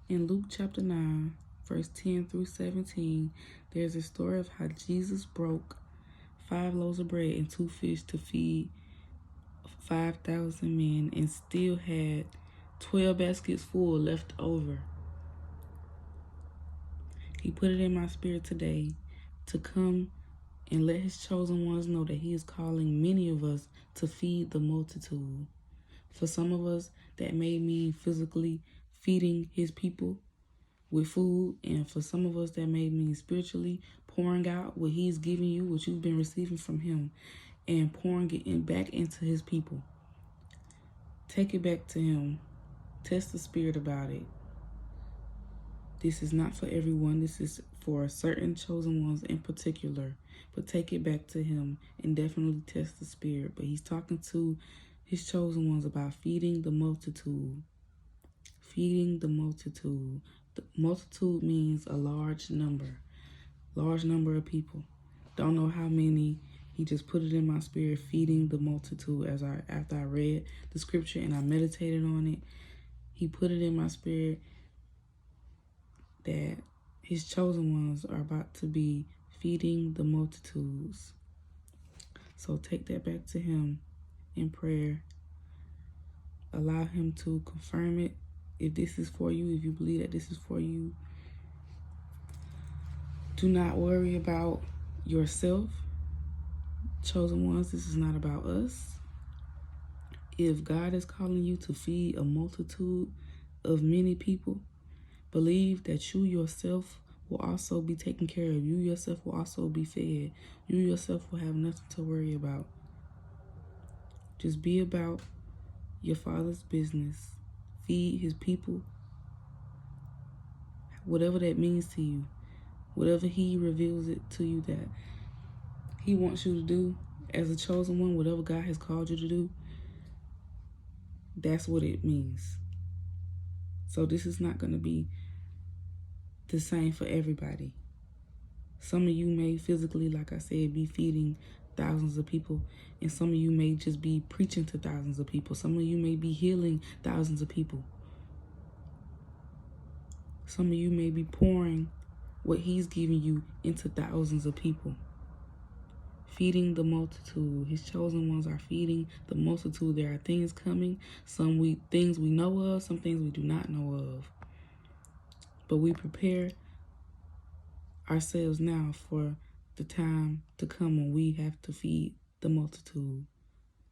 In Luke chapter 9, verse 10 through 17, there's a story of how Jesus broke 5 loaves of bread and 2 fish to feed 5,000 men and still had 12 baskets full left over. He put it in my spirit today to come and let his chosen ones know that he is calling many of us to feed the multitude. For some of us, that may mean physically feeding his people with food, and for some of us, that may mean spiritually pouring out what he's giving you, what you've been receiving from him, and pouring it back into his people. Take it back to him. Test the spirit about it. This is not for everyone. This is for certain chosen ones in particular. But take it back to him and definitely test the spirit. But he's talking to his chosen ones about feeding the multitude. Feeding the multitude. The multitude means a large number. Large number of people. Don't know how many. He just put it in my spirit, feeding the multitude. After I read the scripture and I meditated on it, he put it in my spirit that his chosen ones are about to be feeding the multitudes. So take that back to him in prayer. Allow him to confirm it. If this is for you, if you believe that this is for you, do not worry about yourself. Chosen ones, this is not about us. If God is calling you to feed a multitude of many people, believe that you yourself will also be taken care of. You yourself will also be fed. You yourself will have nothing to worry about. Just be about your Father's business. Feed his people. Whatever that means to you. Whatever he reveals it to you that he wants you to do as a chosen one, whatever God has called you to do, that's what it means. So this is not going to be the same for everybody. Some of you may physically, like I said, be feeding thousands of people, and some of you may just be preaching to thousands of people. Some of you may be healing thousands of people. Some of you may be pouring what he's giving you into thousands of people. Feeding the multitude. His chosen ones are feeding the multitude. There are things coming, things we know of, some things we do not know of. But we prepare ourselves now for the time to come when we have to feed the multitude.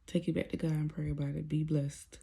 Take it back to God and pray about it. Be blessed.